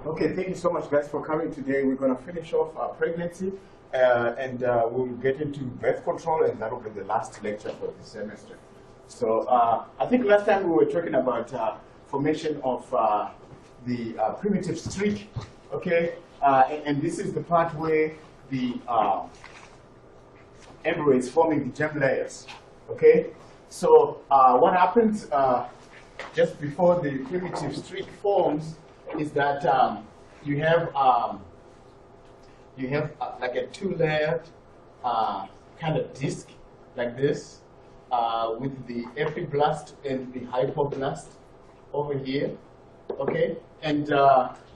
Okay, thank you so much, guys, for coming today. We're going to finish off our pregnancy and we'll get into birth control, and that will be the last lecture for this semester. So I think last time we were talking about formation of the primitive streak, okay? And this is the part where the embryo is forming the germ layers, okay? So what happens just before the primitive streak forms is that you have like a two-layered kind of disc like this with the epiblast and the hypoblast over here, okay? And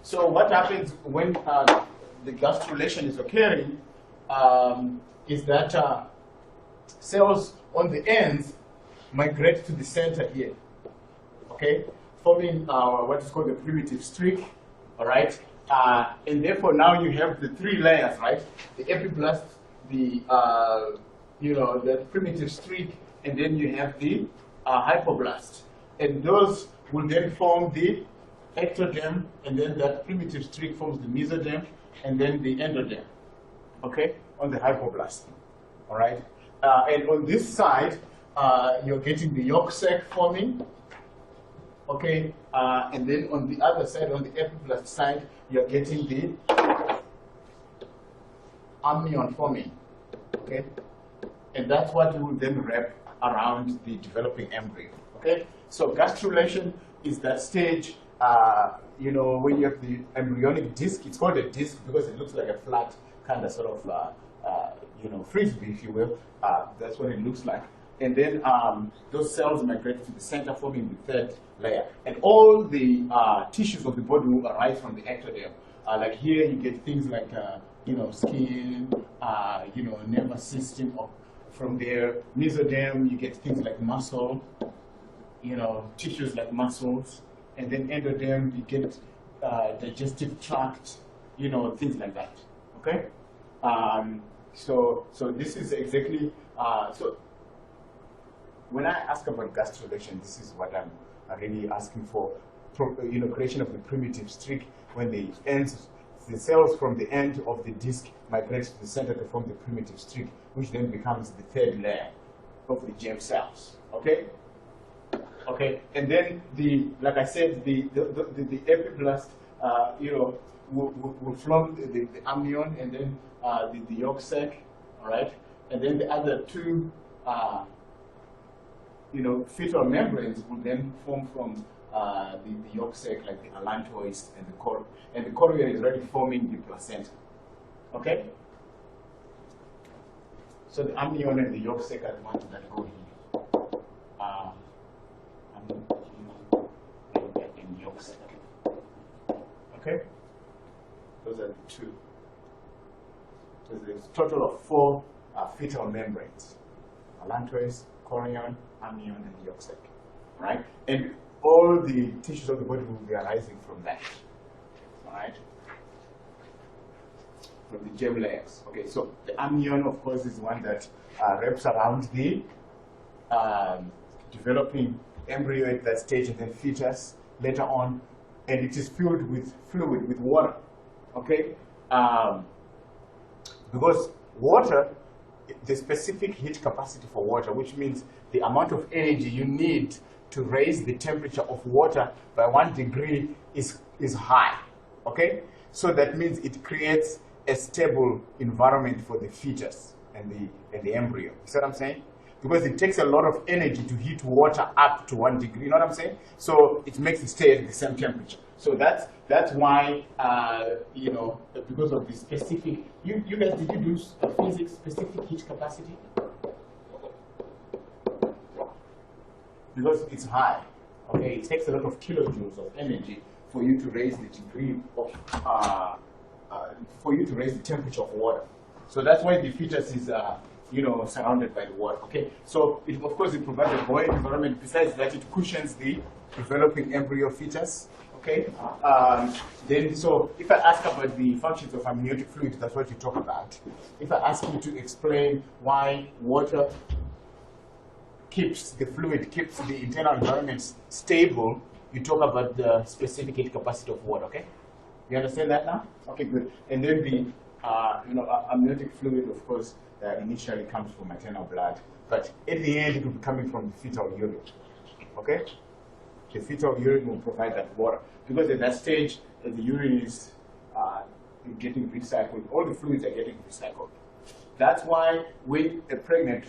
so what happens when the gastrulation is occurring is that cells on the ends migrate to the center here, okay, forming what is called the primitive streak, all right? And therefore now you have the three layers, right? The epiblast, the the primitive streak, and then you have the hypoblast, and those will then form the ectoderm, and then that primitive streak forms the mesoderm, and then the endoderm, okay, on the hypoblast, all right? And on this side, you're getting the yolk sac forming, okay, and then on the other side, on the epiblast side, you're getting the amnion forming, okay? And that's what you will then wrap around the developing embryo, okay? So gastrulation is that stage, when you have the embryonic disc. It's called a disc because it looks like a flat kind of sort of, frisbee, if you will. That's what it looks like. And then those cells migrate to the center, forming the third layer. And all the tissues of the body will arise from the ectoderm. Like here, you get things like, skin, nervous system. From there, mesoderm, you get things like muscle, tissues like muscles. And then endoderm, you get digestive tract, things like that. Okay? So this is exactly, so when I ask about gastrulation, this is what I'm really asking for, creation of the primitive streak when the cells from the end of the disc migrate to the center to form the primitive streak, which then becomes the third layer of the germ cells, okay? Okay, and then like I said, the epiblast, will form the amnion, and then the yolk sac, all right? And then the other two, fetal membranes will then form from the yolk sac, like the allantois and the chorion. And the chorion is already forming the placenta, okay? So the amnion and the yolk sac are the ones that go here. And yolk sac. Okay? Those are the two. So there's a total of 4 fetal membranes: allantois, chorion, amnion, and yolk sac. Right? And all the tissues of the body will be arising from that. Alright? From the germ layers. Okay, so the amnion, of course, is one that wraps around the developing embryo at that stage, and then fetus later on, and it is filled with fluid, with water. Okay? Because water, the specific heat capacity for water, which means the amount of energy you need to raise the temperature of water by 1 degree is high. Okay? So that means it creates a stable environment for the fetus and the embryo. You see what I'm saying? Because it takes a lot of energy to heat water up to 1 degree. You know what I'm saying? So it makes it stay at the same temperature. So that's why because of the specific. You guys, did you do physics specific heat capacity? Because it's high. Okay, it takes a lot of kilojoules of energy for you to raise the degree of the temperature of water. So that's why the fetus is surrounded by the water. Okay, so of course it provides a buoyant environment. Besides that, it cushions the developing embryo fetus. Okay, then so if I ask about the functions of amniotic fluid, that's what you talk about. If I ask you to explain why water keeps the internal environment stable, you talk about the specific heat capacity of water. Okay, You understand that now? Okay, good. And then the amniotic fluid, of course, initially comes from maternal blood, but at the end it will be coming from the fetal urine. Okay? The fetal urine will provide that water, because at that stage the urine is getting recycled. All the fluids are getting recycled. That's why when a pregnant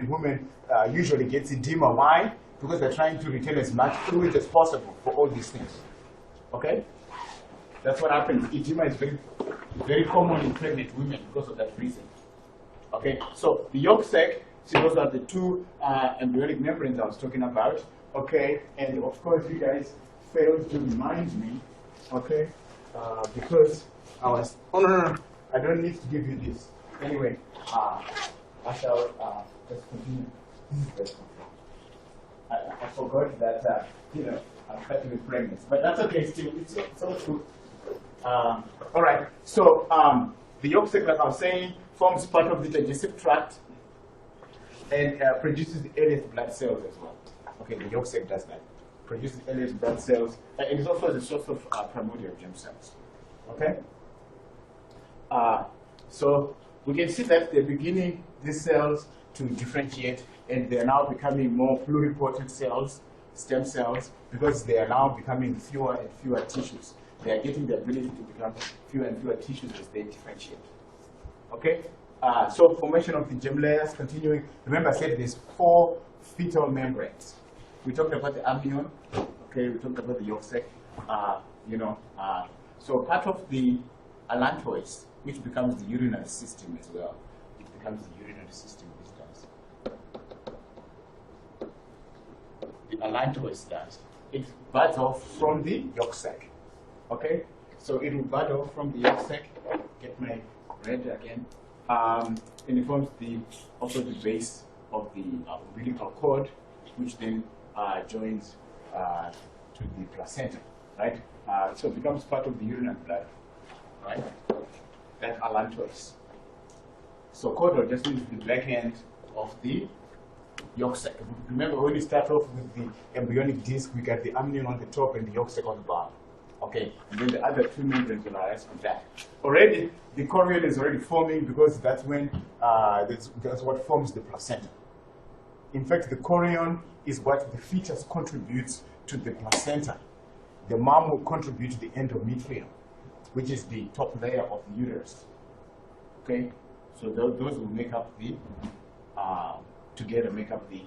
woman usually gets edema. Why? Because they're trying to retain as much fluid as possible for all these things. Okay? That's what happens. Edema is very, very common in pregnant women because of that reason. Okay? So the yolk sac, see, those are the two embryonic membranes I was talking about. Okay? And of course, you guys failed to remind me. Okay? Because I was, oh no, I don't need to give you this. Anyway, I shall just continue. I forgot that, I'm starting with pregnancy, but that's okay still, it's all true. All right, so the yolk sac, like I was saying, forms part of the digestive tract and produces the earliest blood cells as well. Okay, the yolk sac does that. Produces earliest blood cells, and it is also the source of primordial germ cells. Okay? So we can see that they're beginning these cells to differentiate, and they're now becoming more pluripotent cells, stem cells, because they are now becoming fewer and fewer tissues. They are getting the ability to become fewer and fewer tissues as they differentiate. Okay? So formation of the germ layers continuing. Remember I said there's 4 fetal membranes. We talked about the amnion. Okay, we talked about the yolk sac. So part of the allantois, which becomes the urinary system as well. It becomes the urinary system, this does. The allantois does. It buds off from the yolk sac. Okay? So it will bud off from the yolk sac. Get my red again. And it forms also the base of the umbilical cord, which then joins to the placenta, right? So it becomes part of the urinary bladder, right? That allantois. So caudal just means the black end of the yolk sac. Remember when you start off with the embryonic disc, we got the amnion on the top and the yolk sac on the bottom. Okay, and then the other 2 membranes will arise from that. Already, the chorion is already forming because that's when that's what forms the placenta. In fact, the chorion is what the fetus contributes to the placenta. The mom will contribute to the endometrium, which is the top layer of the uterus. Okay, so those will make up the together make up the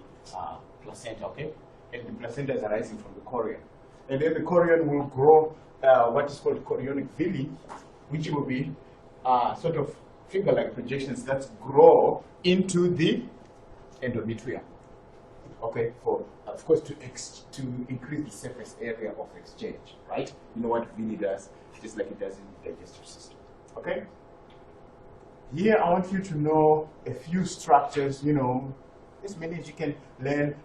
placenta. Okay, and the placenta is arising from the chorion, and then the chorion will grow what is called chorionic villi, which will be sort of finger-like projections that grow into the endometrium. Okay, for of course to increase the surface area of exchange, right? You know what villi does, just like it does in the digestive system. Okay. Here I want you to know a few structures. As many as you can learn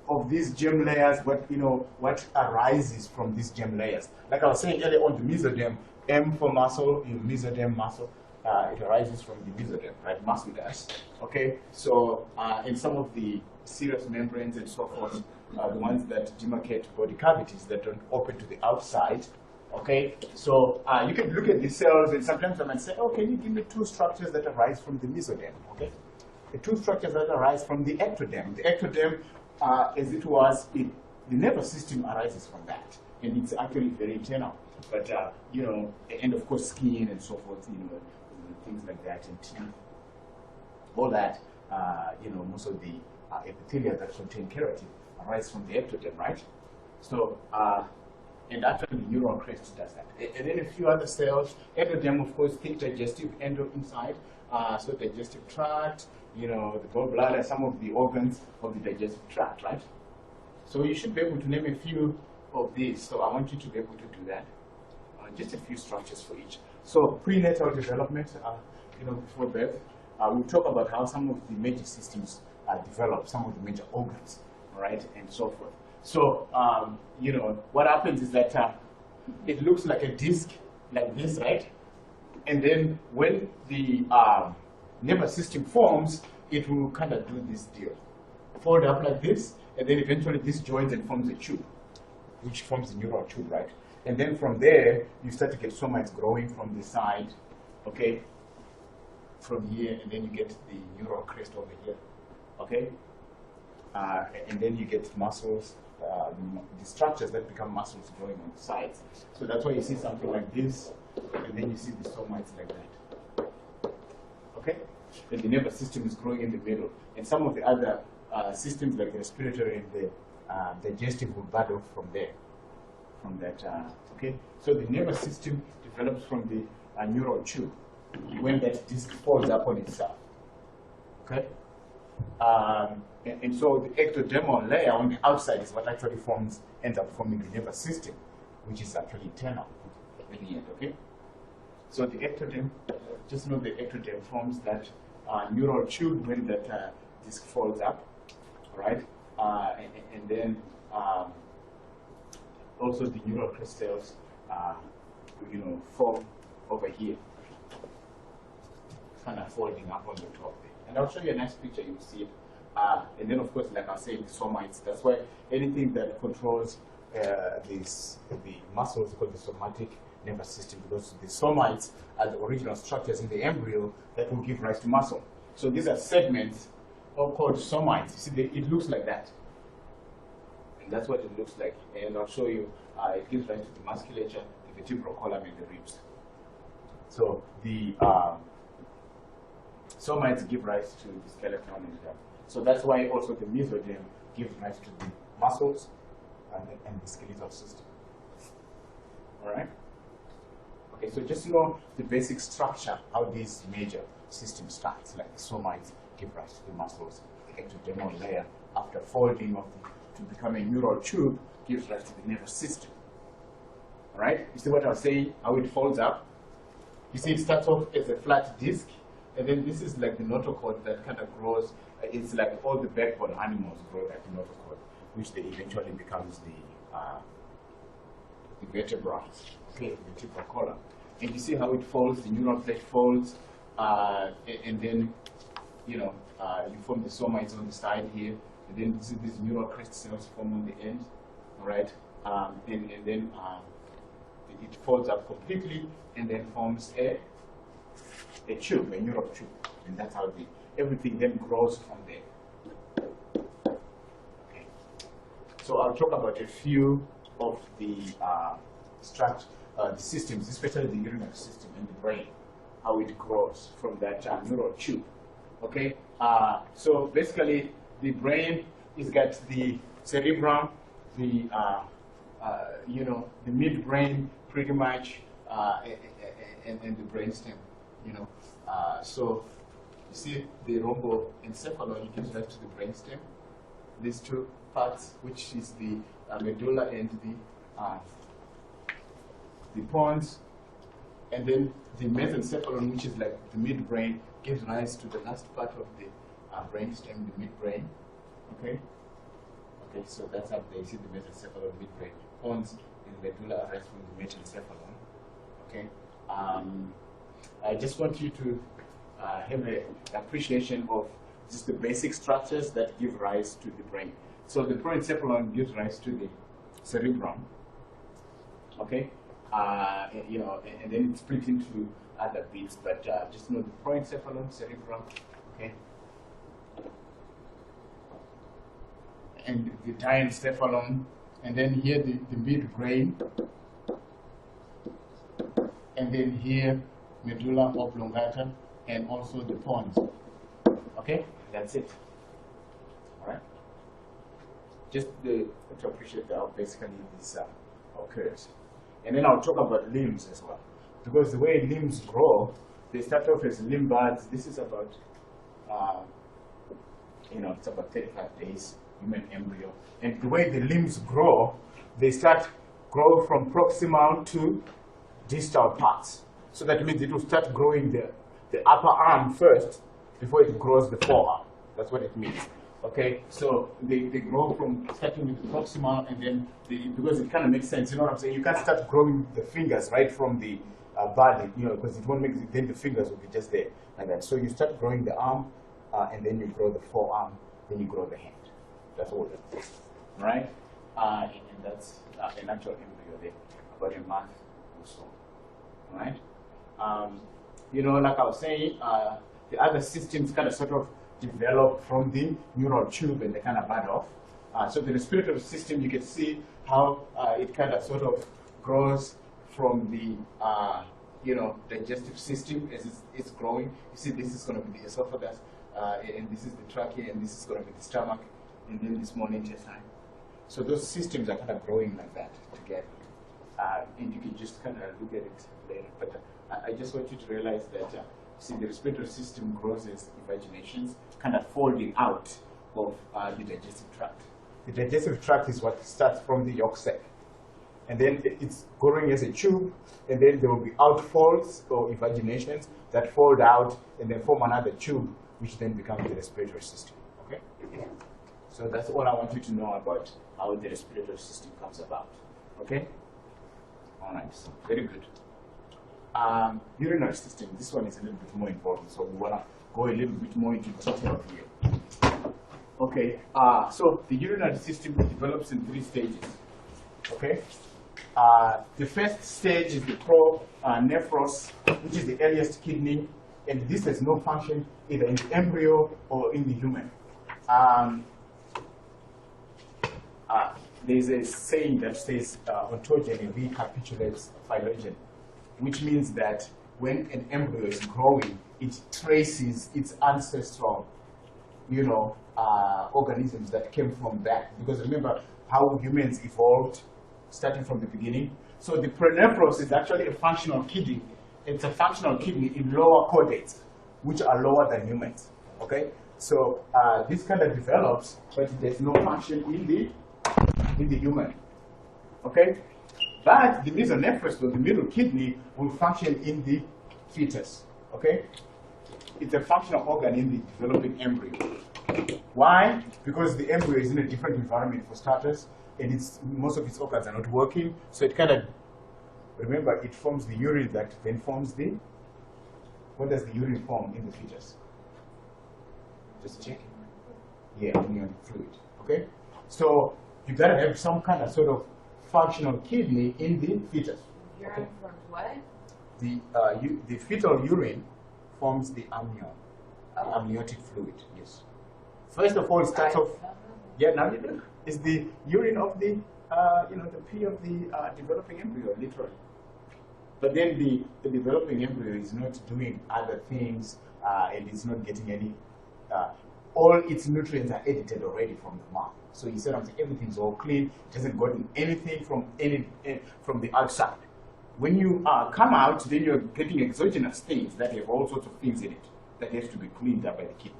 of these germ layers. What arises from these germ layers. Like I was saying earlier on, the mesoderm, M for muscle, mesoderm muscle. It arises from the mesoderm, right? Muscle does. Okay, so in some of the serous membranes and so forth, the ones that demarcate body cavities that don't open to the outside. Okay, so you can look at these cells, and sometimes I might say, oh, can you give me 2 structures that arise from the mesoderm? Okay, the 2 structures that arise from the ectoderm. The ectoderm, as it was, the nervous system arises from that, and it's actually very internal. But and of course skin and so forth, things like that, and teeth, all that, most of the epithelia that contain keratin arise from the ectoderm, right? So, and actually the neural crest does that. And then a few other cells, ectoderm, of course, think digestive endo inside, so digestive tract, the gallbladder, some of the organs of the digestive tract, right? So you should be able to name a few of these. So I want you to be able to do that. Just a few structures for each. So prenatal development, before birth, we'll talk about how some of the major systems develop, some of the major organs, right, and so forth. So, what happens is that it looks like a disc, like this, right? And then when the nervous system forms, it will kind of do this deal. Fold up like this, and then eventually this joins and forms a tube, which forms the neural tube, right? And then from there, you start to get somites growing from the side, okay, from here, and then you get the neural crest over here, okay? And then you get muscles, the structures that become muscles growing on the sides. So that's why you see something like this, and then you see the somites like that, okay? And the nervous system is growing in the middle. And some of the other systems like the respiratory and the digestive will bud off from there, from that, okay? So the nervous system develops from the neural tube when that disc folds up on itself, okay? And so the ectodermal layer on the outside is what actually ends up forming the nervous system, which is actually internal in the end, okay? So the ectoderm, just know the ectoderm forms that neural tube when that disc folds up, right? And then also the neural crystals, form over here, kind of folding up on the top there. And I'll show you a nice picture, you'll see it. And then, of course, like I said, the somites. That's why anything that controls the muscles is called the somatic nervous system, because the somites are the original structures in the embryo that will give rise to muscle. So these are segments all called somites. You see, it looks like that. And that's what it looks like. And I'll show you, it gives rise to the musculature, the vertebral column, and the ribs. So the somites give rise to the skeleton and stuff. So that's why also the mesoderm gives rise to the muscles and the skeletal system. All right? Okay, so just know the basic structure, how these major systems start, like the somites give rise to the muscles, the ectodermal layer, after folding to become a neural tube, gives rise to the nervous system. All right? You see what I was saying, how it folds up? You see, it starts off as a flat disc, and then this is like the notochord that kind of grows. It's like all the backbone animals grow like the notochord, which they eventually becomes the vertebra, okay, the vertebral column. And you see how it folds, the neural plate folds, and then, you form the somites on the side here, and then these neural crest cells form on the end, all right? And then it folds up completely, and then forms a tube, a neural tube, and that's how everything then grows from there. Okay. So I'll talk about a few of the systems, especially the urinary system and the brain, how it grows from that neural tube. Okay. So basically, the brain is got the cerebrum, the midbrain, pretty much, and the brainstem. So you see the rhomboencephalon gives rise to the brainstem. These two parts, which is the medulla and the pons, and then the mesencephalon, which is like the midbrain, gives rise to the last part of the brainstem, the midbrain. Okay. Okay. So that's up there. You see the mesencephalon, midbrain, pons, and medulla arise from the mesencephalon. Okay. I just want you to have an appreciation of just the basic structures that give rise to the brain. So the proencephalon gives rise to the cerebrum, okay? And then it's split into other bits, but just know the proencephalon, cerebrum, okay? And the diencephalon, and then here the midbrain, and then here medulla oblongata, and also the pons. Okay, that's it. All right. Just to appreciate how basically this occurs, and then I'll talk about limbs as well, because the way limbs grow, they start off as limb buds. This is about, it's about 35 days, human embryo, and the way the limbs grow, they grow from proximal to distal parts. So that means it will start growing the upper arm first before it grows the forearm. That's what it means. Okay, so they grow from starting with the proximal, and then because it kind of makes sense. You know what I'm saying? You can't start growing the fingers right from the body, because it won't make sense. Then the fingers will be just there like that. So you start growing the arm, and then you grow the forearm, then you grow the hand. That's all it is, right? And that's an actual embryo there. about a month or so. All right? Like I was saying, the other systems kind of sort of develop from the neural tube and they kind of bud off. So the respiratory system, you can see how it kind of sort of grows from the digestive system as it's growing. You see, this is going to be the esophagus, and this is the trachea, and this is going to be the stomach, and then the small intestine. So those systems are kind of growing like that together. And you can just kind of look at it later. But I just want you to realize that, see, the respiratory system grows as invaginations, kind of folding out of the digestive tract. The digestive tract is what starts from the yolk sac. And then it's growing as a tube, and then there will be outfolds or invaginations that fold out and then form another tube, which then becomes the respiratory system. Okay? So that's all I want you to know about how the respiratory system comes about. Okay? All right, so very good. Urinary system, this one is a little bit more important, so we want to go a little bit more into detail here. Okay, so the urinary system develops in 3 stages. Okay, the first stage is the pronephros, which is the earliest kidney, and this has no function either in the embryo or in the human. There's a saying that says ontogeny recapitulates phylogeny, which means that when an embryo is growing, it traces its ancestral, organisms that came from that. Because remember how humans evolved starting from the beginning. So the pronephros is actually a functional kidney. It's a functional kidney in lower chordates, which are lower than humans. Okay, so this kind of develops, but there's no function in the human. Okay, but the mesonephros, or the middle kidney, will function in the fetus. Okay, it's a functional organ in the developing embryo. Why? Because the embryo is in a different environment for starters, and most of its organs are not working. So it kind of, remember, it forms the urine that then forms the, what does the urine form in the fetus? Just check. Yeah, amniotic fluid. Okay? So you gotta have some kind of sort of functional kidney in the fetus. Urine forms what? The fetal urine forms the amnion, the amniotic fluid, yes. First of all, it starts off, yeah, now you know, it's the urine of the, the pee of the developing embryo, literally. But then the developing embryo is not doing other things, and it's not getting any, all its nutrients are edited already from the mouth. So you said everything's all clean, it hasn't gotten anything from the outside. When you come out, then you're getting exogenous things that have all sorts of things in it that have to be cleaned up by the kidney.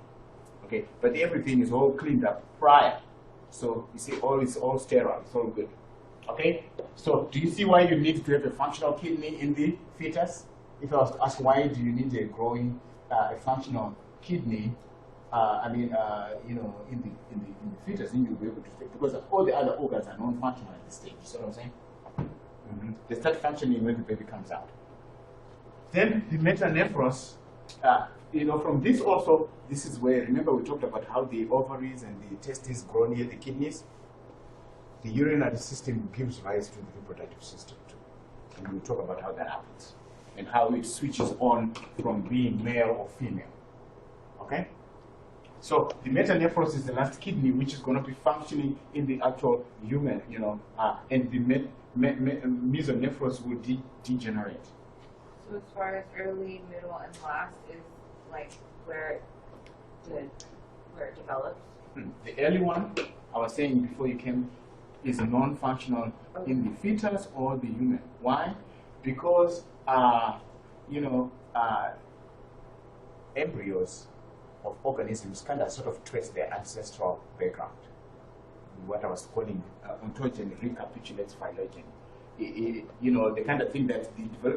Okay, but everything is all cleaned up prior. So you see, it's all sterile, it's all good. Okay, so do you see why you need to have a functional kidney in the fetus? If I was to ask why do you need a growing, a functional kidney, in the fetus, then you'll be able to take, because all the other organs are non-functional at this stage. You see what I'm saying? They start functioning when the baby comes out. Then the metanephros, from this also, this is where, remember we talked about how the ovaries and the testes grow near the kidneys? The urinary system gives rise to the reproductive system too. And we'll talk about how that happens and how it switches on from being male or female. Okay? So the metanephros is the last kidney which is going to be functioning in the actual human, and the mesonephros will degenerate. So as far as early, middle, and last is like where it develops? The early one, I was saying before you came, is non-functional in the fetus or the human. Why? Because embryos of organisms kind of sort of trace their ancestral background. What I was calling ontogeny recapitulates phylogeny. The kind of thing that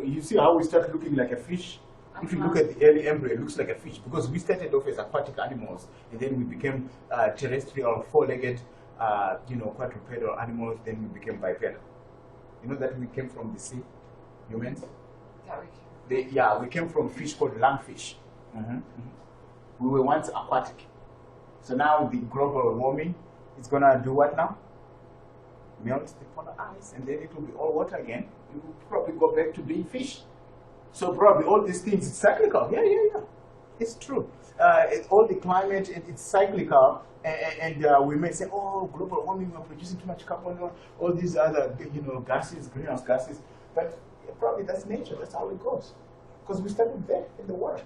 you see how we start looking like a fish. If you look at the early embryo, it looks like a fish because we started off as aquatic animals, and then we became terrestrial, four-legged, quadrupedal animals. Then we became bipedal. You know that we came from the sea, humans. We came from fish called lungfish. We were once aquatic. So now the global warming is gonna do what now? Melt the polar ice, and then it will be all water again. it will probably go back to being fish. So probably all these things, it's cyclical. Yeah. It's true. All the climate, it's cyclical. And we may say, oh, global warming, we're producing too much carbon, all these other, gases, greenhouse gases. But probably that's nature. That's how it goes. Because we started there in the water.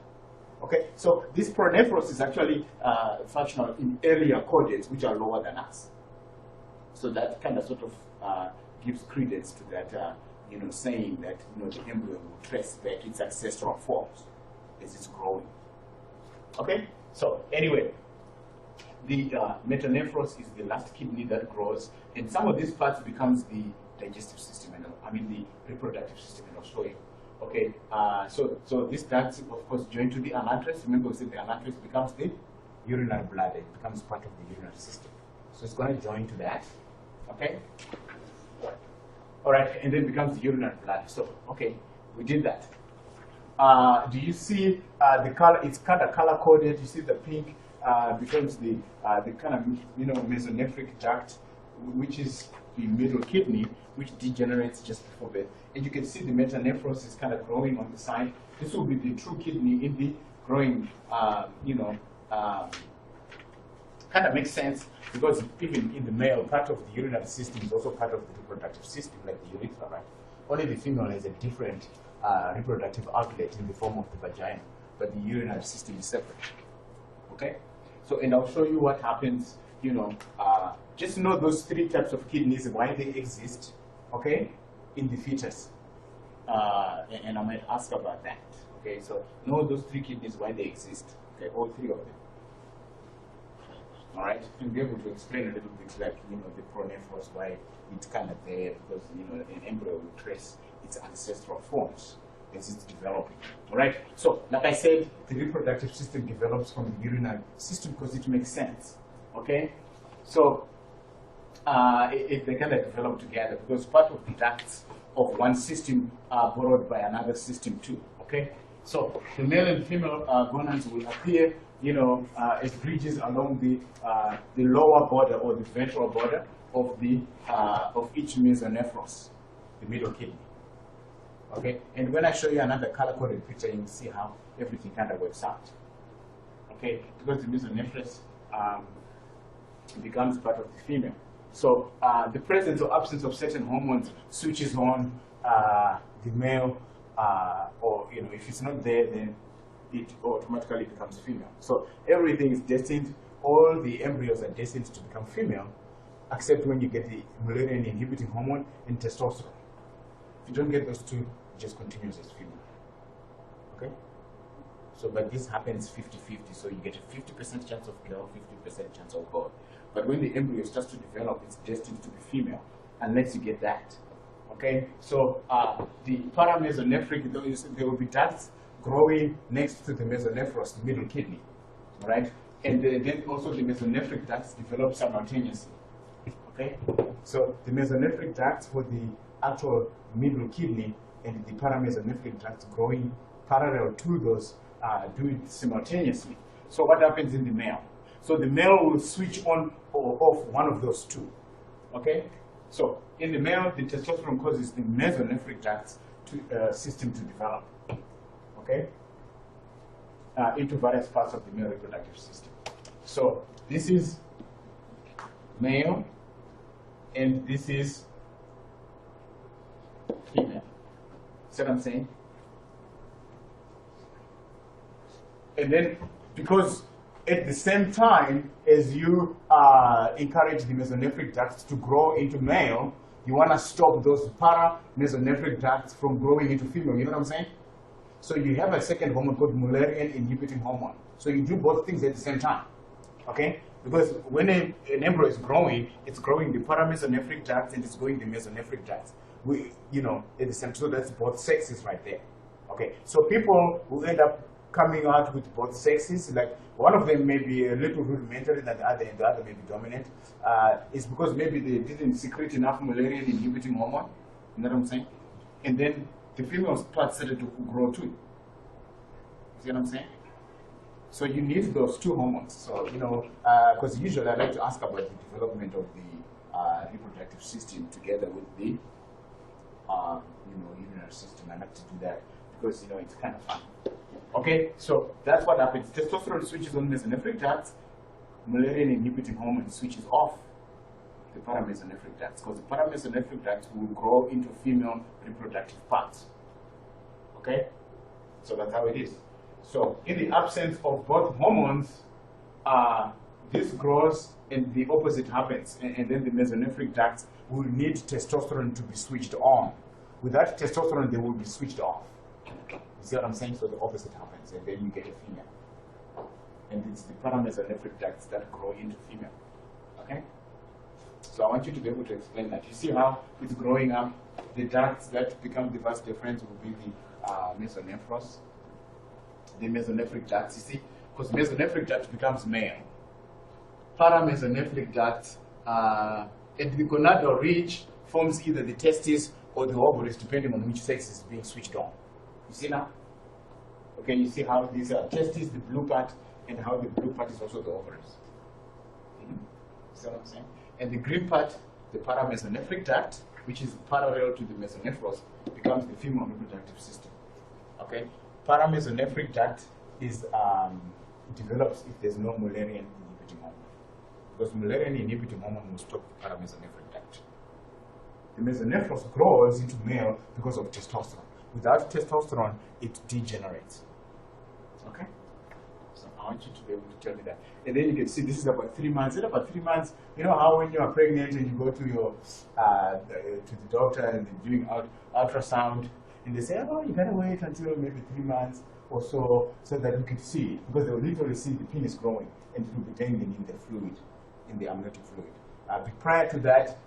Okay, so this pronephros is actually functional in area coordinates which are lower than us. So that kind of sort of gives credence to that, saying that the embryo will trace back its ancestral forms as it's growing. Okay, so anyway, the metanephros is the last kidney that grows, and some of these parts becomes the digestive system, the reproductive system, and I'll show you. Okay, so this duct, of course, joined to the anantress. Remember, we said the anantress becomes the urinary bladder. It becomes part of the urinary system. So it's going to join to that. Okay. All right, and then becomes the urinary bladder. So, okay, we did that. Do you see the color? It's kind of color coded. You see the pink becomes the kind of mesonephric duct, which is the middle kidney, which degenerates just before birth. And you can see the metanephros is kind of growing on the side. This will be the true kidney in the growing, kind of makes sense because even in the male, part of the urinary system is also part of the reproductive system, like the urethra, right? Only the female has a different reproductive outlet in the form of the vagina, but the urinary system is separate. Okay? So, and I'll show you what happens, just know those three types of kidneys, why they exist, okay, in the fetus. And I might ask about that. Okay, so know those three kidneys, why they exist. Okay, all three of them. All right, and be able to explain a little bit, like the pronephros, why it's kind of there, because an embryo will trace its ancestral forms as it's developing. All right, so like I said, the reproductive system develops from the urinary system because it makes sense. Okay, so they kind of develop together because part of the ducts of one system are borrowed by another system too. Okay, so the male and female gonads will appear, as bridges along the lower border or the ventral border of the of each mesonephros, the middle kidney. Okay, and when I show you another color-coded picture, you will see how everything kind of works out. Okay, because the mesonephros becomes part of the female. So the presence or absence of certain hormones switches on the male, or if it's not there, then it automatically becomes female. So everything is destined. All the embryos are destined to become female, except when you get the Mullerian inhibiting hormone and testosterone. If you don't get those two, it just continues as female. Okay? So, but this happens 50-50. So you get a 50% chance of girl, 50% chance of boy. But when the embryo starts to develop, it's destined to be female, unless you get that. Okay? So the paramesonephric, there will be ducts growing next to the mesonephros, the middle kidney. Right? And then also the mesonephric ducts develop simultaneously. Okay? So the mesonephric ducts for the actual middle kidney and the paramesonephric ducts growing parallel to those do it simultaneously. So what happens in the male? So the male will switch on or off one of those two. Okay? So in the male, the testosterone causes the mesonephric ducts system to develop. Okay? Into various parts of the male reproductive system. So this is male, and this is female. See what I'm saying? And then, because at the same time as you encourage the mesonephric ducts to grow into male, you want to stop those para-mesonephric ducts from growing into female. You know what I'm saying? So you have a second hormone called Mullerian inhibiting hormone. So you do both things at the same time. Okay? Because when an embryo is growing, it's growing the paramesonephric ducts and it's growing the mesonephric ducts. At the same time, so that's both sexes right there. Okay? So people will end up coming out with both sexes, like one of them may be a little rudimentary than the other, and the other may be dominant. It's because maybe they didn't secrete enough Mullerian inhibiting hormone. You know what I'm saying? And then the female part started to grow too. See what I'm saying? So you need those two hormones. So, because usually I like to ask about the development of the reproductive system together with the urinary system. I like to do that because it's kind of fun. Okay, so that's what happens. Testosterone switches on mesonephric ducts. Malaria inhibiting hormone switches off the paramesonephric ducts, because the paramesonephric ducts will grow into female reproductive parts. Okay, so that's how it is. So in the absence of both hormones, this grows and the opposite happens, and then the mesonephric ducts will need testosterone to be switched on. Without testosterone, they will be switched off. You see what I'm saying? So the opposite happens, and then you get a female. And it's the paramesonephric ducts that grow into female. Okay? So I want you to be able to explain that. You see how it's growing up? The ducts that become the vas deferens will be the mesonephros. The mesonephric ducts, you see? Because mesonephric duct becomes male. Paramesonephric ducts at the gonadal ridge forms either the testes or the ovaries, depending on which sex is being switched on. You see now? Okay, you see how these are testes, the blue part, and how the blue part is also the ovaries. See what I'm saying? And the green part, the paramesonephric duct, which is parallel to the mesonephros, becomes the female reproductive system. Okay? Paramesonephric duct is develops if there's no Mullerian inhibiting hormone. Because Mullerian inhibiting hormone will stop the paramesonephric duct. The mesonephros grows into male because of testosterone. Without testosterone, it degenerates. Okay? So I want you to be able to tell me that. And then you can see this is about 3 months. In about 3 months, you know how when you are pregnant and you go to your to the doctor and they're doing ultrasound, and they say, oh, you gotta wait until maybe 3 months or so that you can see it, because they will literally see the penis growing and it will be dangling in the fluid, in the amniotic fluid. But prior to that,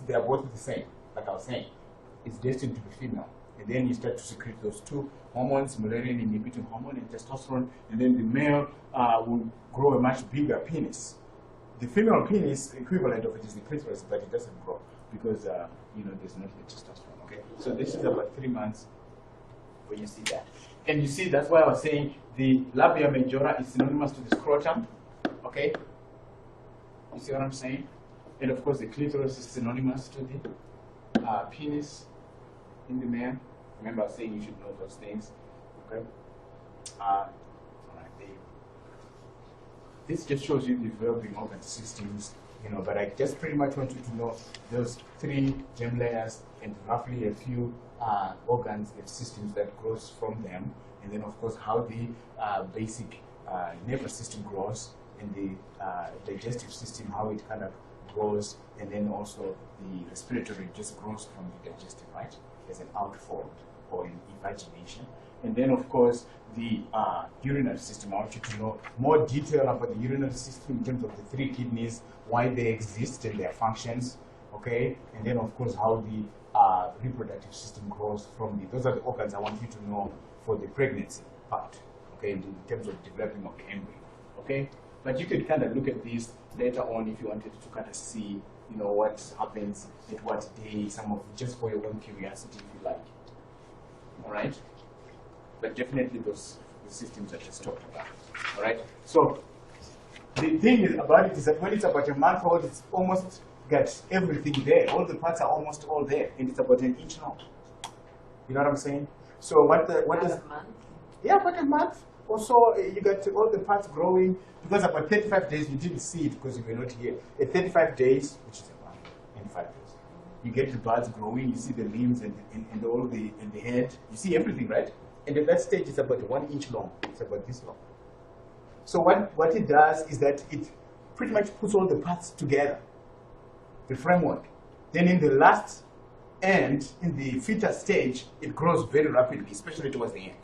they are both the same. Like I was saying, it's destined to be female. And then you start to secrete those two hormones, Mullerian inhibiting hormone and testosterone, and then the male will grow a much bigger penis. The female penis equivalent of it is the clitoris, but it doesn't grow because there's not the testosterone. Okay, so this is about 3 months when you see that, and you see that's why I was saying the labia majora is synonymous to the scrotum. Okay, you see what I'm saying? And of course, the clitoris is synonymous to the penis in the man. Remember, I was saying you should know those things. Okay. All right. This just shows you the developing organ systems, But I just pretty much want you to know those 3 germ layers and roughly a few organs and systems that grows from them, and then of course how the basic nervous system grows, and the digestive system, how it kind of grows, and then also the respiratory just grows from the digestive, right? As an outflow or an evagination. And then of course the urinary system. I want you to know more detail about the urinary system in terms of the 3 kidneys, why they exist and their functions, okay? And then of course how the reproductive system grows from those are the organs I want you to know for the pregnancy part, okay, in terms of developing of the embryo, okay? But you could kind of look at these later on if you wanted to kind of see, what happens at what day, some of it, just for your own curiosity if you like. All right? But definitely the systems I just talked about. All right? So the thing about it is that when it's about a month old, it's almost got everything there. All the parts are almost all there, and it's about 1 inch long. You know what I'm saying? So what does a month? Yeah, about a month or so, you got all the parts growing, because about 35 days you didn't see it because you were not here. At 35 days, which is about 25 days, you get the buds growing, you see the limbs and all the head, you see everything, right? And at that stage, it's about 1 inch long. It's about this long. So what it does is that it pretty much puts all the parts together, the framework. Then in the last end, in the fetus stage, it grows very rapidly, especially towards the end.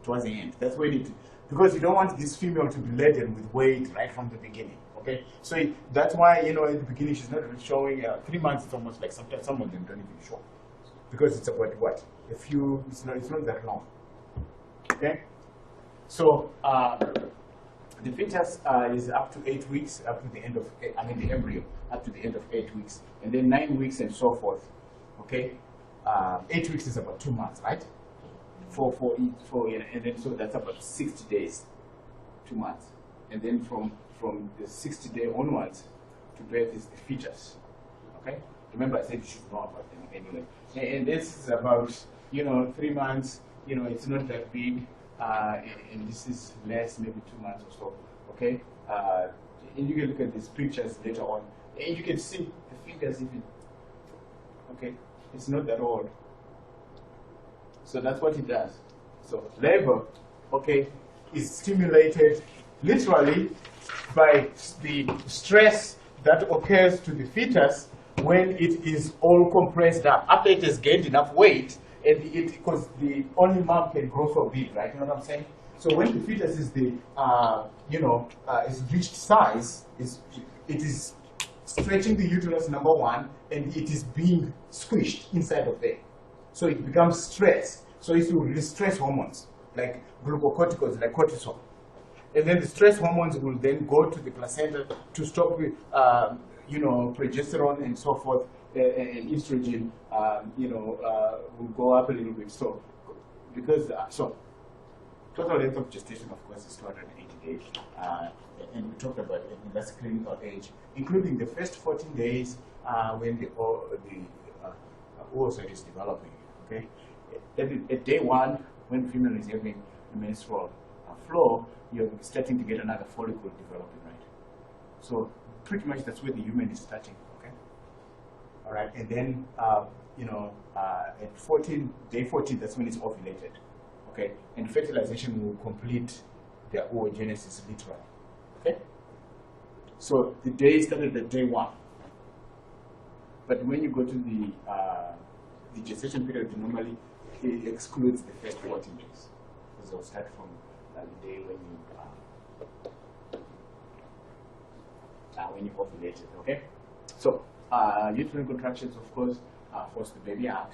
Towards the end. That's when because you don't want this female to be laden with weight right from the beginning. Okay, so that's why at the beginning she's not really showing. 3 months, it's almost like sometimes some of them don't even show, because it's about what, a few. It's not that long. Okay, so the fetus is up to 8 weeks, up to the end of the embryo up to the end of 8 weeks, and then 9 weeks and so forth. Okay, 8 weeks is about 2 months, right? And then so that's about 60 days, 2 months, and then from the 60 day onwards to birth is the fetus. Okay, Remember, I said you should know about them anyway. And this is about, 3 months. It's not that big, and this is less, maybe 2 months or so. Okay, and you can look at these pictures later on, and you can see the fingers even. Okay, it's not that old. So that's what it does. So labor, okay, is stimulated literally by the stress that occurs to the fetus when it is all compressed up. After it has gained enough weight, and because the only mom can grow so big, right? You know what I'm saying? So when the fetus is is reached size, it is stretching the uterus, number one, and it is being squished inside of there. So it becomes stress. So it will release stress hormones like glucocorticoids, like cortisol. And then the stress hormones will then go to the placenta to stop with, progesterone and so forth, and estrogen, will go up a little bit. So, total length of gestation, of course, is 280 days. And we talked about it, and that's clinical age, including the first 14 days when the oocyte is developing. Okay, at day 1, when the female is having a menstrual flow, you're starting to get another follicle developing, right? So pretty much that's where the human is starting. Okay, all right, and then at day 14, that's when it's ovulated. Okay, and fertilization will complete the oogenesis literally. Okay, so the day started at day 1, but when you go to the gestation period, normally it excludes the first 14 days, because they'll start from the day when you ovulated. Okay, so uterine contractions, of course, force the baby out,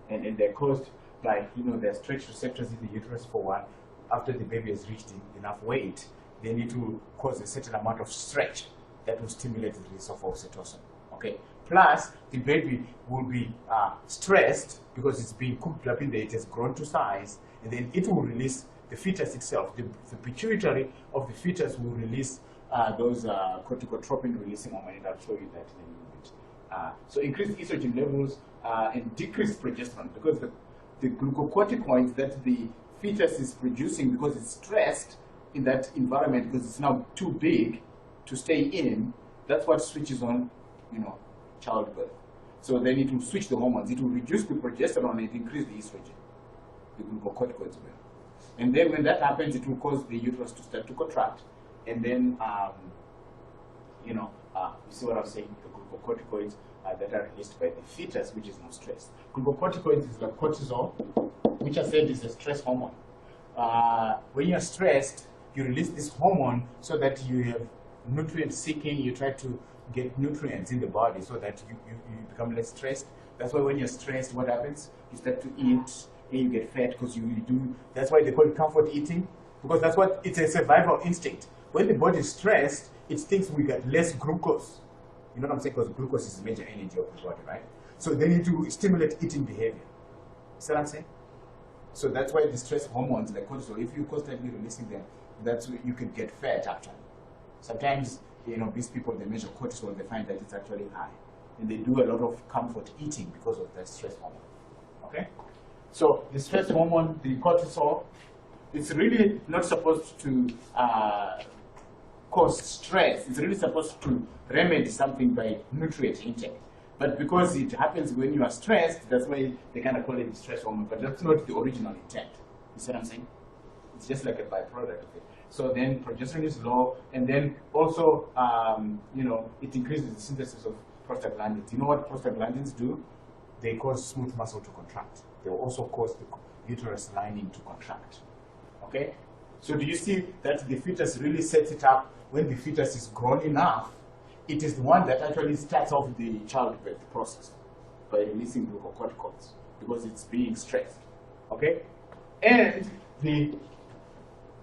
and they're caused by their stretch receptors in the uterus for one. After the baby has reached enough weight, they need to cause a certain amount of stretch that will stimulate the release of oxytocin. Okay. Plus, the baby will be stressed because it's being cooked up in there. It has grown to size, and then it will release the fetus itself. The pituitary of the fetus will release those corticotropin releasing hormone, and I'll show you that in a little bit. So increased estrogen levels and decreased progesterone, because the glucocorticoids that the fetus is producing, because it's stressed in that environment, because it's now too big to stay in, that's what switches on, childbirth. So then it will switch the hormones. It will reduce the progesterone and increase the estrogen, the glucocorticoids will. And then when that happens, it will cause the uterus to start to contract. And then, you see what I'm saying? The glucocorticoids that are released by the fetus, which is not stressed. Glucocorticoids is like cortisol, which I said is a stress hormone. When you're stressed, you release this hormone so that you have nutrient seeking. You try to get nutrients in the body so that you become less stressed. That's why when you're stressed, what happens? You start to eat and you get fat because you do. That's why they call it comfort eating, because it's a survival instinct. When the body is stressed, it thinks we get less glucose. You know what I'm saying? Because glucose is the major energy of the body, right? So they need to stimulate eating behavior. See what I'm saying? So that's why the stress hormones like cortisol, if you constantly releasing them, that's where you can get fat actually. Sometimes, these people, they measure cortisol, they find that it's actually high. And they do a lot of comfort eating because of that stress hormone. Okay? So the stress hormone, the cortisol, it's really not supposed to cause stress. It's really supposed to remedy something by nutrient intake. But because it happens when you are stressed, that's why they kind of call it the stress hormone. But that's not the original intent. You see what I'm saying? It's just like a byproduct of it. So then progesterone is low, and then also, it increases the synthesis of prostaglandins. You know what prostaglandins do? They cause smooth muscle to contract. They will also cause the uterus lining to contract. Okay? So do you see that the fetus really sets it up when the fetus is grown enough? It is the one that actually starts off the childbirth process by releasing glucocorticoids because it's being stressed. Okay? And the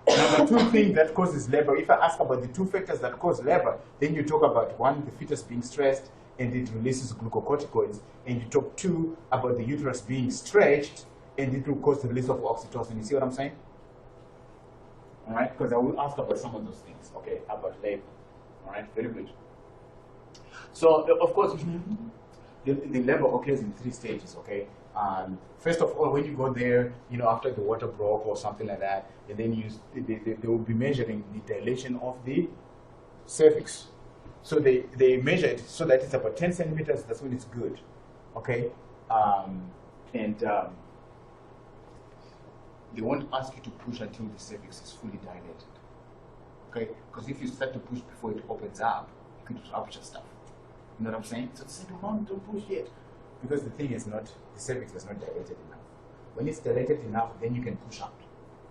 number 2 thing that causes labor, if I ask about the 2 factors that cause labor, then you talk about 1, the fetus being stressed and it releases glucocorticoids, and you talk 2 about the uterus being stretched and it will cause the release of oxytocin. You see what I'm saying? All right, because I will ask about some of those things, okay, about labor. All right, very good. So, of course, the labor occurs in 3 stages, okay? First of all, when you go there, after the water broke or something like that, and then they will be measuring the dilation of the cervix. So they measure it so that it's about 10 centimeters, that's when it's good, okay? They won't ask you to push until the cervix is fully dilated, okay? Because if you start to push before it opens up, you could rupture stuff. You know what I'm saying? So they say, don't push yet. Because the thing is the cervix is not dilated enough. When it's dilated enough, then you can push out.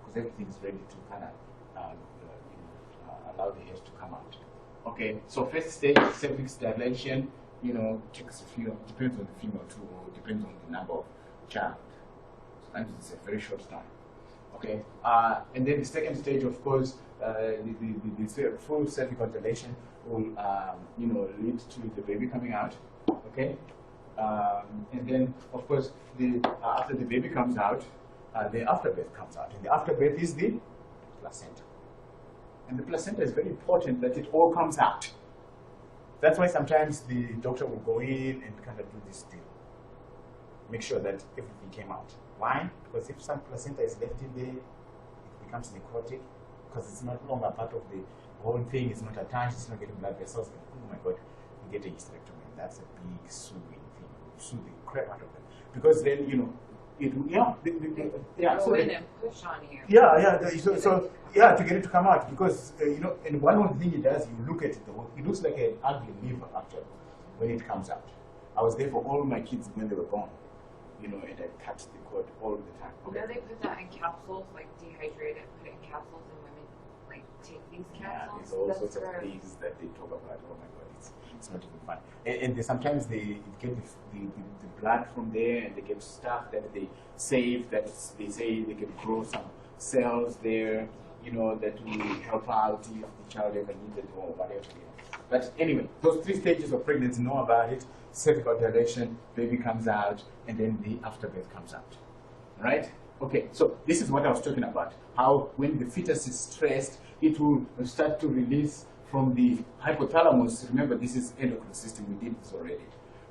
Because everything is ready to kind of allow the hairs to come out. Okay, so first stage, cervix dilation, takes depends on the female too, or depends on the number of child. Sometimes it's a very short time. Okay, and then the second stage, of course, the full cervical dilation will, lead to the baby coming out. Okay, and then, of course, after the baby comes out, the afterbirth comes out, and the afterbirth is the placenta. And the placenta is very important that it all comes out. That's why sometimes the doctor will go in and kind of do this deal. Make sure that everything came out. Why? Because if some placenta is left in there, it becomes necrotic, because it's not longer part of the whole thing, it's not attached, it's not getting blood vessels. Oh my God, you get a hysterectomy. That's a big sewing thing. You sew the crap out of it. Because then, it will, Go in and push on you. To get it to come out, because and one of the things it does, you look at it, it looks like an ugly liver actually when it comes out. I was there for all my kids when they were born, and I cut the cord all the time. Okay. They put that in capsules, like dehydrate it, put it in capsules, and women like take these capsules. There's all sorts of things that they talk about. Oh my God, it's not even fun. And sometimes they get the blood from there, and they get stuff that they save, that they say they can grow some cells there, that will help out if the child ever needed or whatever. But anyway, those 3 stages of pregnancy, know about it. Cervical dilation, baby comes out, and then the afterbirth comes out. Right? Okay, so this is what I was talking about. How when the fetus is stressed, it will start to release from the hypothalamus. Remember, this is endocrine system. We did this already.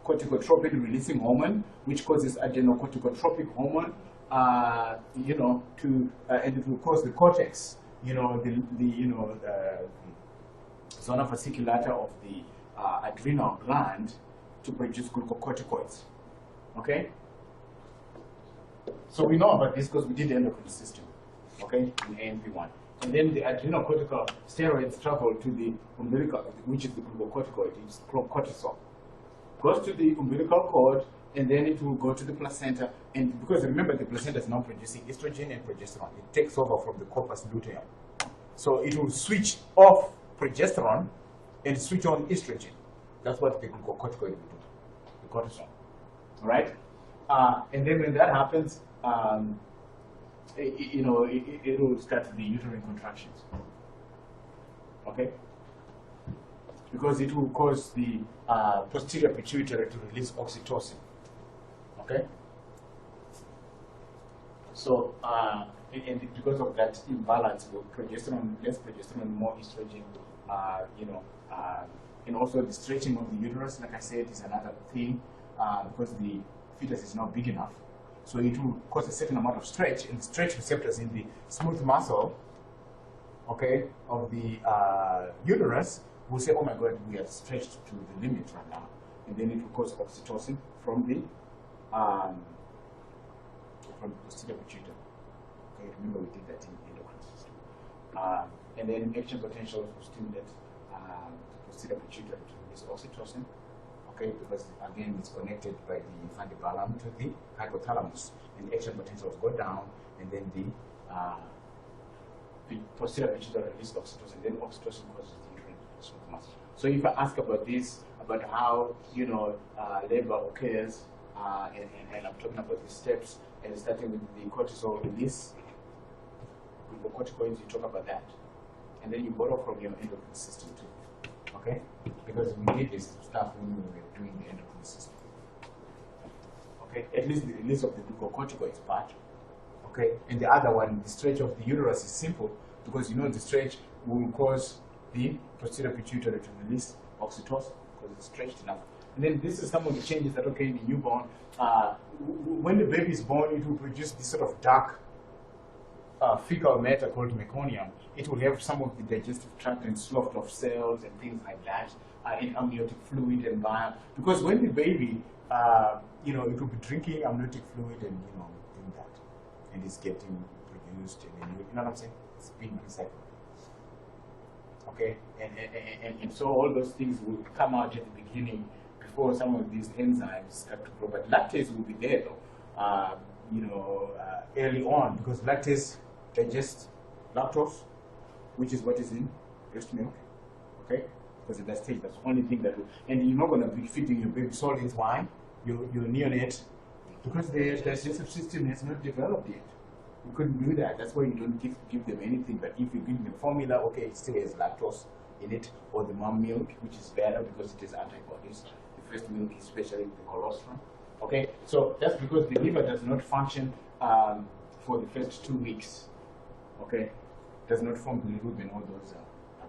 Corticotropin releasing hormone, which causes adrenocorticotropic hormone, and it will cause the cortex, the zona fasciculata of the adrenal gland to produce glucocorticoids. Okay? So we know about this because we did the endocrine system, okay, in AMP1. And then the adrenocortical steroids travel to the umbilical, which is the glucocorticoid, it's cortisol. Goes to the umbilical cord, and then it will go to the placenta. And because remember, the placenta is now producing estrogen and progesterone. It takes over from the corpus luteum. So it will switch off progesterone and switch on estrogen. That's what the glucocorticoid will do, the cortisol. All right? And then when that happens, it will start the uterine contractions. Okay? Because it will cause the posterior pituitary to release oxytocin. Okay? So, and because of that imbalance with progesterone, less progesterone, more estrogen, and also the stretching of the uterus, like I said, is another thing, because the fetus is not big enough. So it will cause a certain amount of stretch, and stretch receptors in the smooth muscle, okay, of the uterus will say, oh my God, we are stretched to the limit right now. And then it will cause oxytocin from the posterior pituitary. Okay, remember we did that in the endocrine system. And then action potential will stimulate the posterior pituitary to release oxytocin. Okay, because again it's connected by the infundibulum to the hypothalamus, and action potentials go down, and then the posterior pituitary release oxytocin, then oxytocin causes the uterine smooth muscle. So if I ask about this, about how labor occurs, and I'm talking about the steps, and starting with the cortisol release, glucocorticoids, you talk about that, and then you borrow from your endocrine system too. Okay? Because we did this stuff when we were doing the endocrine system. Okay? At least the release of the glucocorticoids part. Okay? And the other one, the stretch of the uterus is simple because the stretch will cause the posterior pituitary to release oxytocin, because it's stretched enough. And then this is some of the changes that occur in the newborn. When the baby is born, it will produce this sort of dark fecal matter called meconium. It will have some of the digestive tract and sloughed off cells and things like that, and amniotic fluid and bile. Because when the baby, it will be drinking amniotic fluid and doing that, and it's getting produced, and then you know what I'm saying? It's being recycled. Okay, and so all those things will come out at the beginning before some of these enzymes start to grow. But lactase will be there though, early on, because lactase digests lactose, which is what is in breast milk. Okay, because at that stage, that's the only thing that will, and you're not going to be feeding your baby solids. Why? Your neonate, because their digestive system has not developed yet. You couldn't do that. That's why you don't give them anything. But if you give them formula, okay, it still has lactose in it, or the mom milk, which is better because it has antibodies. The first milk, especially the colostrum. Okay, so that's because the liver does not function for the first 2 weeks. Okay, does not form bilirubin, all those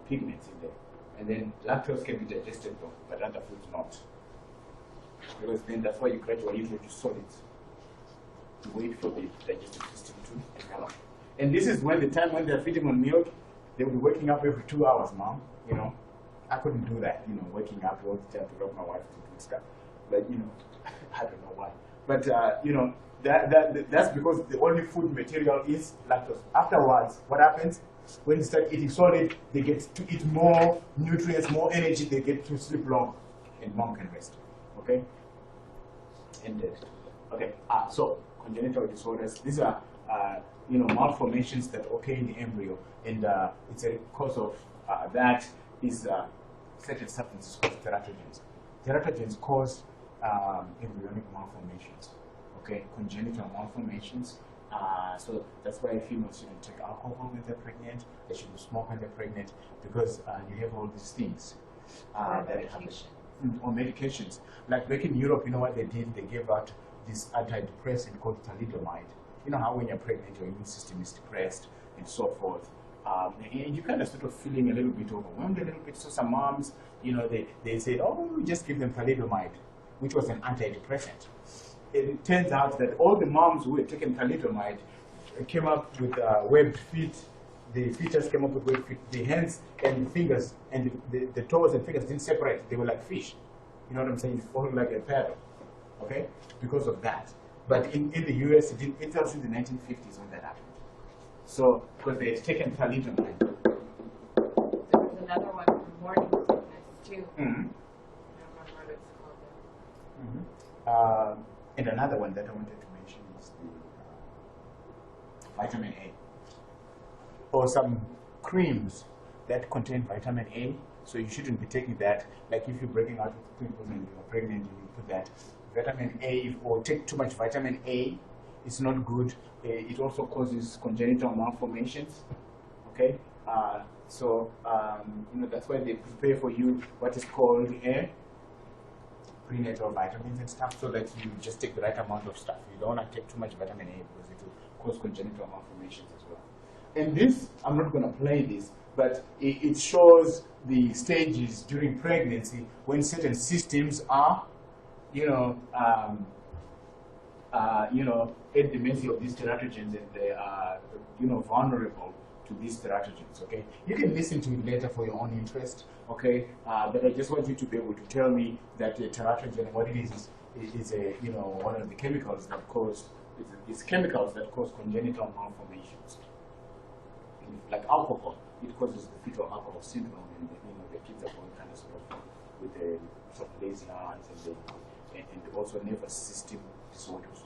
pigments in there. And then lactose can be digested though, but other foods not. Because then that's why you gradually introduce solids to wait for the digestive system to develop. And this is when the time when they're feeding on milk, they'll be waking up every 2 hours, mom. I couldn't do that, waking up all the time to rock my wife to do stuff. But, I don't know why. But, that's because the only food material is lactose. Afterwards, what happens? When they start eating solid, they get to eat more nutrients, more energy, they get to sleep long, and mom can rest. Okay? Ended. Okay, so congenital disorders, these are, malformations that occur in the embryo, and it's a cause of that is certain substances called teratogens. Teratogens cause embryonic malformations, okay, congenital malformations. So that's why females shouldn't take alcohol when they're pregnant, they shouldn't smoke when they're pregnant, because you have all these things that happen. Or medications. Like back in Europe, you know what they did? They gave out this antidepressant called thalidomide. You know how when you're pregnant, your immune system is depressed and so forth. And you kind of sort of feeling a little bit overwhelmed a little bit. So some moms, they said, oh, just give them thalidomide, which was an antidepressant. It turns out that all the moms who had taken thalidomide came up with webbed feet. The fetus came up with webbed feet. The hands and the fingers and the toes and fingers didn't separate. They were like fish. You know what I'm saying? Falling like a paddle. Okay? Because of that. But in the US, it was in the 1950s when that happened. So, because they had taken thalidomide. There was another one for morning sickness, too. I don't remember what it's called. And another one that I wanted to mention is the vitamin A. Or some creams that contain vitamin A. So you shouldn't be taking that. Like if you're breaking out with pimples and you're pregnant, you put that. Vitamin A, or take too much vitamin A, it's not good. It also causes congenital malformations. Okay? That's why they prepare for you what is called prenatal vitamins and stuff, so that you just take the right amount of stuff. You don't want to take too much vitamin A because it will cause congenital malformations as well. And this, I'm not going to play this, but it shows the stages during pregnancy when certain systems are, at the mercy of these teratogens, and they are, vulnerable to these teratogens. Okay, you can listen to it later for your own interest. Okay, but I just want you to be able to tell me that a teratogen, what it is one of the chemicals that cause chemicals that cause congenital malformations. Like alcohol, it causes the fetal alcohol syndrome, and the kids are born kind of sort of with the sort of lazy eyes and also nervous system disorders.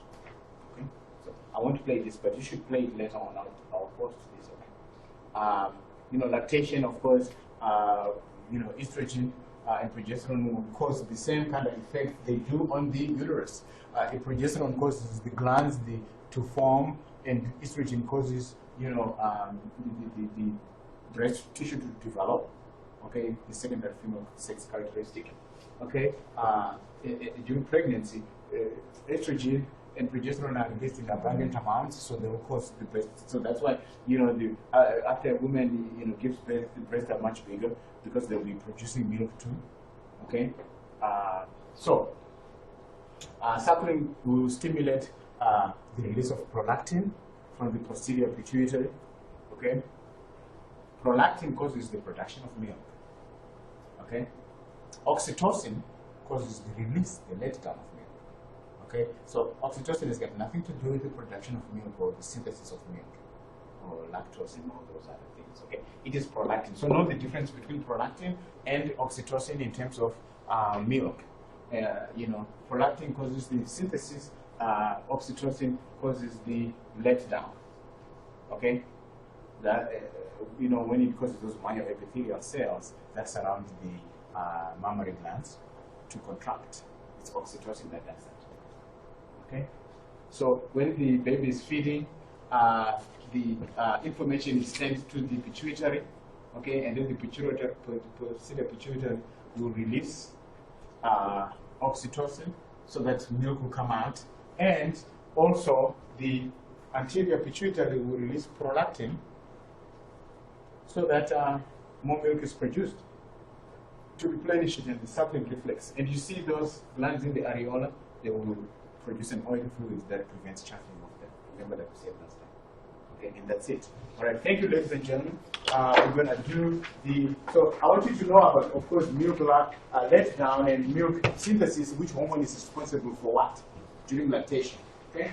Okay, so I want to play this, but you should play it later on. I'll post this. Okay, lactation, of course. Estrogen and progesterone will cause the same kind of effect they do on the uterus. Progesterone causes the glands to form, and estrogen causes the breast tissue to develop. Okay, the secondary female sex characteristic. Okay, during pregnancy, estrogen and progesterone are released in abundant amounts, so they will cause the breast. So that's why after a woman gives birth, the breasts are much bigger because they'll be producing milk too. Okay, Suckling will stimulate the release of prolactin from the posterior pituitary. Okay, prolactin causes the production of milk. Okay, oxytocin causes the release, the letdown of milk. Okay, so oxytocin has got nothing to do with the production of milk or the synthesis of milk or lactose and all those other things. Okay, it is prolactin. So know the difference between prolactin and oxytocin in terms of milk. Prolactin causes the synthesis, oxytocin causes the letdown. Okay, that when it causes those myoepithelial cells that surround the mammary glands to contract, it's oxytocin that does that. Okay, so when the baby is feeding, the information is sent to the pituitary. Okay, and then the posterior pituitary will release oxytocin so that milk will come out, and also the anterior pituitary will release prolactin so that more milk is produced to replenish it in the suckling reflex. And you see those glands in the areola, they will produce an oily fluid that prevents chafing of them. Remember that we said last time. Okay, and that's it. All right, thank you, ladies and gentlemen. We're going to do so I want you to know about, of course, milk letdown and milk synthesis, which hormone is responsible for what during lactation. Okay?